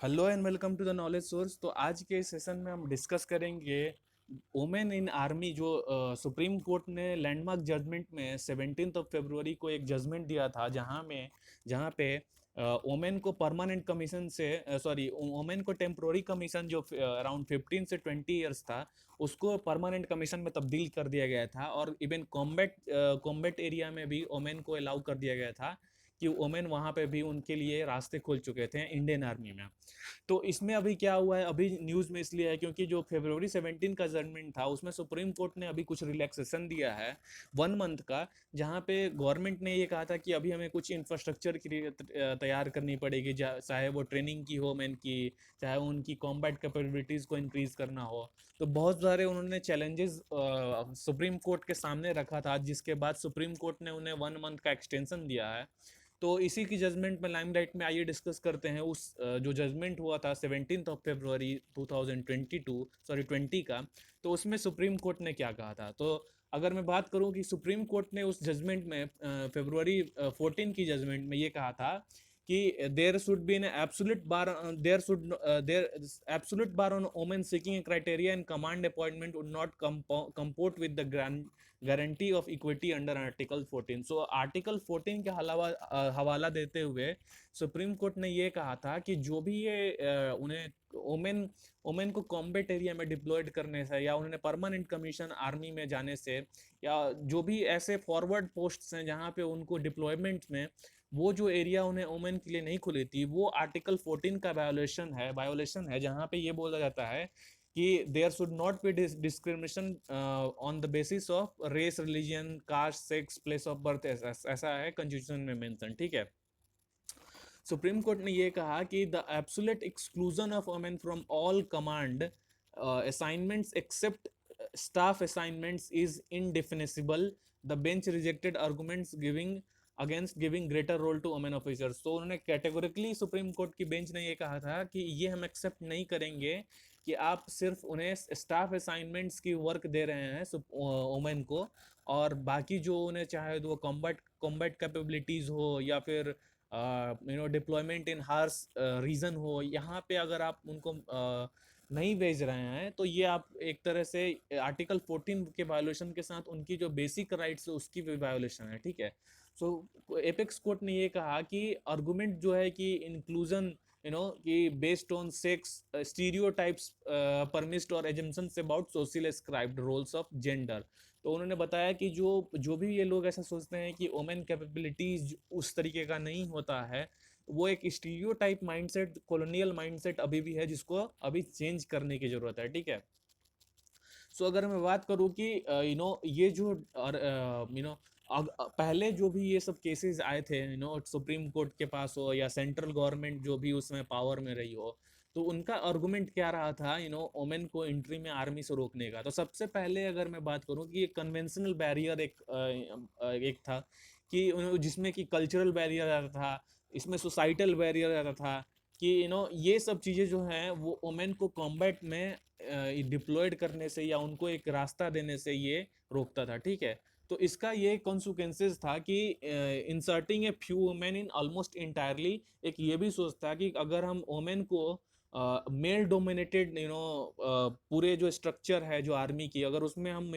Hello and welcome to the knowledge source. तो आज के सेशन में हम डिस्कस करेंगे वोमेन इन आर्मी। जो सुप्रीम कोर्ट ने लैंडमार्क जजमेंट में 17 फरवरी को एक जजमेंट दिया था, जहां पे वोमेन को परमानेंट कमीशन से वोमेन को टेम्पोररी कमीशन जो अराउंड 15 से 20 ईयर्स था, उसको परमानेंट कमीशन में तब्दील कर दिया गया था। और इवन कॉम्बैट एरिया में भी वोमेन को अलाउ कर दिया गया था कि वोमेन वहां पे भी उनके लिए रास्ते खुल चुके थे इंडियन आर्मी में। तो इसमें अभी क्या हुआ है, अभी न्यूज में इसलिए है क्योंकि जो फरवरी 17 का जजमेंट था उसमें सुप्रीम कोर्ट ने अभी कुछ रिलैक्सेशन दिया है 1 मंथ का। जहां पे गवर्नमेंट ने ये कहा था कि अभी हमें कुछ इंफ्रास्ट्रक्चर तैयार करनी पड़ेगी, चाहे वो ट्रेनिंग की हो मैन की, चाहे उनकी कॉम्बैट कैपेबिलिटीज को इंक्रीज करना हो। तो बहुत सारे उन्होंने चैलेंजेस सुप्रीम कोर्ट के सामने रखा था, जिसके बाद सुप्रीम कोर्ट ने उन्हें 1 मंथ का एक्सटेंशन दिया है। तो इसी की जजमेंट में लाइमलाइट में आइए डिस्कस करते हैं उस जो जजमेंट हुआ था 17 फरवरी 2020 का। तो उसमें सुप्रीम कोर्ट ने क्या कहा था। तो अगर मैं बात करूं कि सुप्रीम कोर्ट ने उस जजमेंट में फरवरी 14 की जजमेंट में ये कहा था कि there should be an absolute bar there absolute bar on women seeking criteria and command appointment would not comport with the guarantee of equity under article 14। So article 14 के हवाला देते हुए सुप्रीम कोर्ट ने ये कहा था कि जो भी ये उन्हें ओमेन ओमेन को कॉम्बैट एरिया में डिप्लॉयड करने से, या उन्हें परमानेंट कमीशन आर्मी में जाने से, या जो भी ऐसे फॉरवर्ड पोस्ट्स हैं जहां पे उनको डिप्लॉयमेंट में वो जो एरिया उन्हें ओमेन के लिए नहीं खुली थी, वो आर्टिकल 14 का वायोलेशन है जहां पे ये बोला जाता है कि there should not be discrimination on the basis of race, religion, caste, sex, place of birth. ऐसा है कॉन्स्टिट्यूशन में मेंशन, ठीक है। सुप्रीम कोर्ट ने ये कहा कि the absolute exclusion of women from all command assignments except staff assignments is indefensible. The bench rejected arguments giving against giving greater role to women officers. तो उन्होंने कैटेगोरिकली सुप्रीम कोर्ट की bench ने ये कहा था कि ये हम एक्सेप्ट नहीं करेंगे कि आप सिर्फ उन्हें स्टाफ असाइनमेंट्स की वर्क दे रहे हैं वुमेन को, और बाकी जो उन्हें चाहे तो वो कॉम्बैट कॉम्बैट कैपेबिलिटीज हो, या फिर डिप्लॉयमेंट इन हार्स रीजन हो, यहाँ पे अगर आप उनको नहीं भेज रहे हैं तो ये आप एक तरह से आर्टिकल 14 के वायोलेशन के साथ उनकी जो बेसिक राइट्स है उसकी भी वायोलेशन है, ठीक है। सो एपेक्स कोर्ट ने ये कहा कि आर्गुमेंट जो है कि इंक्लूजन कि based on sex stereotypes premised और assumptions about social ascribed roles of gender. तो उन्होंने बताया कि जो जो भी ये लोग ऐसा सोचते हैं कि वोमेन कैपेबिलिटीज उस तरीके का नहीं होता है, वो एक स्टीरियोटाइप माइंडसेट, कॉलोनियल माइंडसेट अभी भी है, जिसको अभी चेंज करने की जरूरत है, ठीक है। सो अगर मैं बात करूं कि ये जो पहले जो भी ये सब केसेस आए थे सुप्रीम कोर्ट के पास हो, या सेंट्रल गवर्नमेंट जो भी उसमें पावर में रही हो, तो उनका आर्गुमेंट क्या रहा था ओमेन को एंट्री में आर्मी से रोकने का। तो सबसे पहले अगर मैं बात करूं कि ये कन्वेंशनल बैरियर एक था कि जिसमें कि कल्चरल बैरियर आता था, इसमें सोसाइटल बैरियर आता था कि ये सब चीज़ें जो हैं वो वोमेन को कॉम्बैट में डिप्लॉयड करने से या उनको एक रास्ता देने से ये रोकता था, ठीक है। तो इसका ये कॉन्सिक्वेंसेस था कि inserting a few women in almost entirely, एक ये भी सोच था कि अगर हम वुमेन को मेल डोमिनेटेड पूरे जो स्ट्रक्चर है जो आर्मी की, अगर उसमें हम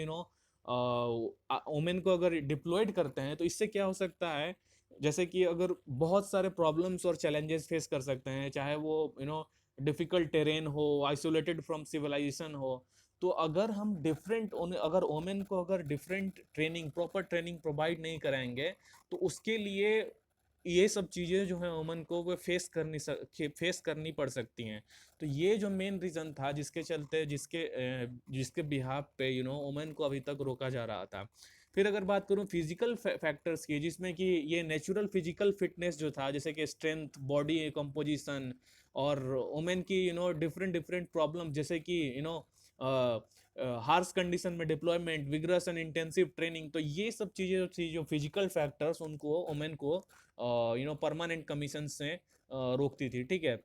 वुमेन को अगर डिप्लॉयड करते हैं तो इससे क्या हो सकता है, जैसे कि अगर बहुत सारे प्रॉब्लम्स और चैलेंजेस फेस कर सकते हैं, चाहे वो डिफिकल्ट टेरेन हो, आइसोलेटेड फ्रॉम सिविलाइजेशन हो। तो अगर हम अगर वोमेन को अगर different training, proper training provide नहीं कराएंगे, तो उसके लिए ये सब चीज़ें जो है वोमेन को वो फेस करनी पड़ सकती हैं। तो ये जो मेन रीज़न था जिसके चलते जिसके बिहाफ पे वोमेन को अभी तक रोका जा रहा था। फिर अगर बात करूं फिजिकल फैक्टर्स की, जिसमें कि ये नेचुरल फिजिकल फिटनेस जो था, जैसे कि स्ट्रेंथ, बॉडी कंपोजिशन, और वुमेन की डिफरेंट डिफरेंट प्रॉब्लम, जैसे कि हार्श कंडीशन में deployment, vigorous and intensive training. तो ये सब चीज़ें जो थी, जो फिजिकल फैक्टर्स, उनको वुमेन को परमानेंट कमीशन से रोकती थी, ठीक है।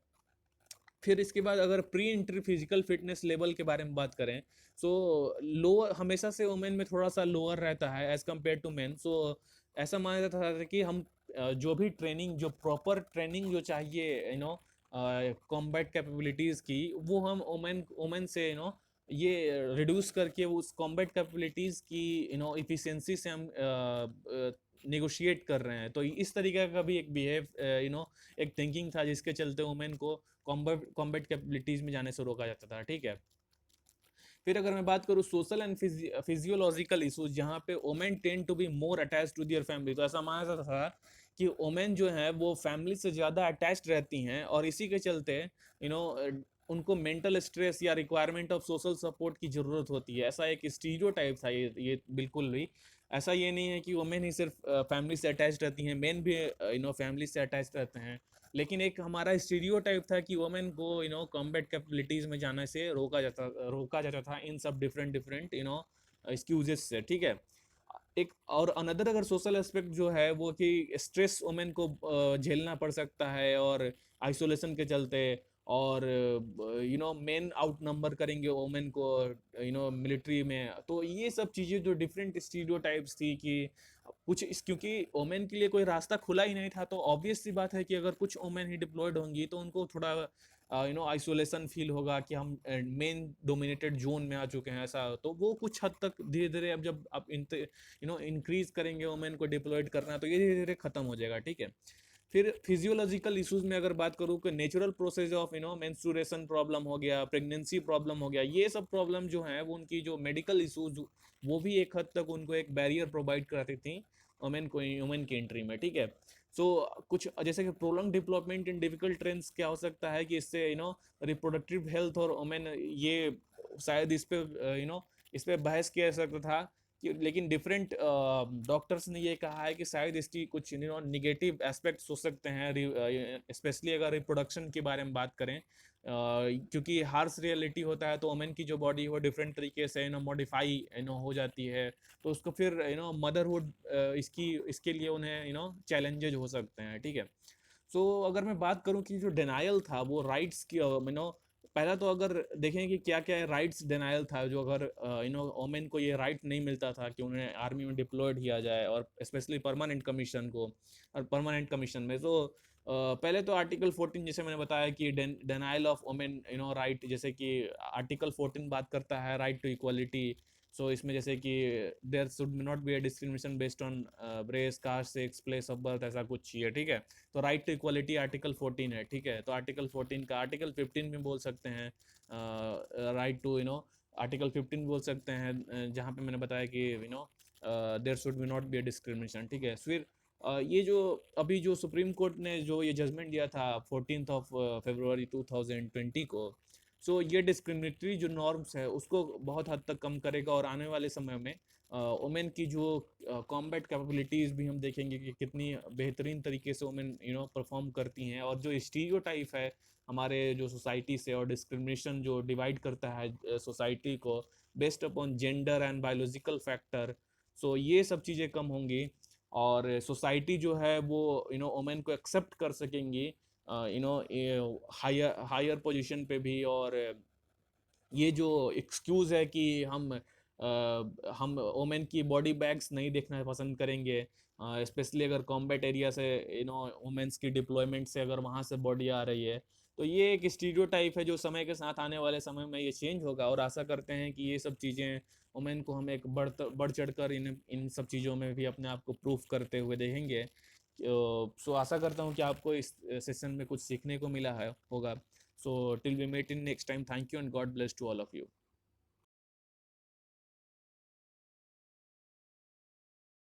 फिर इसके बाद अगर pre entry physical fitness level के बारे में बात करें, सो लोअर हमेशा से वुमेन में थोड़ा सा लोअर रहता है एज कम्पेयर टू मेन। सो ऐसा माना जाता था कि हम जो भी ट्रेनिंग, जो प्रॉपर ट्रेनिंग जो चाहिए कॉम्बैट कैपेबिलिटीज़ की, वो हम ओमेन ओमेन से ये रिड्यूस करके उस कॉम्बैट कैपेबिलिटीज़ की इफिशिएंसी से हम नेगोशिएट कर रहे हैं। तो इस तरीके का भी एक बिहेव एक थिंकिंग था जिसके चलते वुमेन को कॉम्बैट कैपेबिलिटीज में जाने से रोका जाता था। ठीक है। फिर अगर मैं बात करूँ सोशल एंड फिजियोलॉजिकल इशूज, जहाँ पे women tend to be more attach to their family, तो ऐसा माना जाता था कि वुमेन जो है वो फैमिली से ज़्यादा अटैच्ड रहती हैं, और इसी के चलते उनको मेंटल स्ट्रेस या रिक्वायरमेंट ऑफ सोशल सपोर्ट की ज़रूरत होती है। ऐसा एक स्टीरियोटाइप था ये बिल्कुल भी ऐसा ये नहीं है कि वुमेन ही सिर्फ फैमिली से अटैच रहती हैं, मेन भी फैमिली से अटैच रहते हैं। लेकिन एक हमारा स्टीरियोटाइप था कि वुमेन को कॉम्बैट कैपेबिलिटीज में जाने से रोका जाता था इन सब डिफरेंट डिफरेंट एक्सक्यूजेस से। ठीक है। एक और अनदर अगर सोशल एस्पेक्ट जो है वो कि स्ट्रेस वुमेन को झेलना पड़ सकता है, और आइसोलेशन के चलते, और मेन आउट नंबर करेंगे वुमेन को मिलिट्री में। तो ये सब चीज़ें जो डिफरेंट स्टीरियोटाइप्स थी कि क्योंकि वुमेन के लिए कोई रास्ता खुला ही नहीं था, तो ऑब्वियस सी बात है कि अगर कुछ वुमेन ही डिप्लॉयड होंगी तो उनको थोड़ा आइसोलेशन फील होगा कि हम मेन डोमिनेटेड जोन में आ चुके हैं। ऐसा तो वो कुछ हद तक धीरे धीरे, अब जब आप इंक्रीज करेंगे वुमेन को डिप्लॉयड करना, तो ये धीरे धीरे खत्म हो जाएगा। ठीक है। फिर फिजियोलॉजिकल इश्यूज में अगर बात करूँ कि natural process of menstruation problem हो गया, प्रेगनेंसी प्रॉब्लम हो गया, ये सब प्रॉब्लम जो है वो उनकी जो मेडिकल इश्यूज वो भी एक हद तक उनको एक बैरियर प्रोवाइड कराती थी वुमेन की एंट्री में। ठीक है। सो कुछ जैसे कि prolong development in difficult trends क्या हो सकता है कि इससे रिप्रोडक्टिव हेल्थ और वुमेन, ये शायद इस पे बहस किया जा सकता था कि, लेकिन डिफरेंट डॉक्टर्स ने ये कहा है कि शायद इसकी कुछ निगेटिव एस्पेक्ट्स हो सकते हैं, स्पेशली अगर रिप्रोडक्शन के बारे में बात करें, क्योंकि हार्श रियलिटी होता है तो वुमेन की जो बॉडी वो डिफरेंट तरीके से मॉडिफाई हो जाती है, तो उसको फिर मदरहुड इसके लिए उन्हें चैलेंजेज हो सकते हैं। ठीक है। सो अगर मैं बात करूं कि जो डिनायल था वो राइट्स की, पहला तो अगर देखें कि क्या क्या राइट्स डिनायल था, जो अगर वोमेन को ये राइट नहीं मिलता था कि उन्हें आर्मी में डिप्लॉयड किया जाए, और स्पेशली परमानेंट कमीशन को, और परमानेंट कमीशन में तो पहले तो आर्टिकल 14 जैसे मैंने बताया कि डिनायल ऑफ वोमेन राइट, जैसे कि आर्टिकल 14 बात करता है राइट टू इक्वालिटी। सो इसमें जैसे कि there should not be a discrimination based on race, caste, sex, place of birth, ऐसा कुछ चाहिए। ठीक है। तो राइट टू इक्वालिटी आर्टिकल 14 है। ठीक है। तो आर्टिकल 14 का आर्टिकल 15 में बोल सकते हैं राइट टू आर्टिकल 15 बोल सकते हैं, जहाँ पे मैंने बताया कि there should be not be a discrimination. ठीक है। फिर ये जो अभी जो सुप्रीम कोर्ट ने जो ये जजमेंट दिया था 14 फरवरी 2020 को, सो ये डिस्क्रिमिनेटरी जो नॉर्म्स है उसको बहुत हद तक कम करेगा, और आने वाले समय में वुमेन की जो कॉम्बैट कैपेबिलिटीज़ भी हम देखेंगे कि कितनी बेहतरीन तरीके से वुमेन परफॉर्म करती हैं, और जो स्टीरियोटाइप है हमारे जो सोसाइटी से, और डिस्क्रिमिनेशन जो डिवाइड करता है सोसाइटी को based upon gender and biological factor, so ये सब चीज़ें कम होंगी, और सोसाइटी जो है वो वुमेन को एक्सेप्ट कर सकेंगी हायर हायर पोजीशन पे भी। और ये जो एक्सक्यूज़ है कि हम वुमेन की बॉडी बैग्स नहीं देखना पसंद करेंगे, स्पेशली अगर कॉम्बैट एरिया से वुमेन्स की डिप्लॉयमेंट से अगर वहाँ से बॉडी आ रही है, तो ये एक स्टीरियोटाइप है जो समय के साथ आने वाले समय में ये चेंज होगा, और आशा करते हैं कि ये सब चीज़ें वुमेन को हम एक बढ़ चढ़कर इन सब चीज़ों में भी अपने आप को प्रूफ करते हुए देखेंगे। सो आशा करता हूँ कि आपको इस सेशन में कुछ सीखने को मिला है होगा। So till we meet in next time, thank you and God bless to all of you.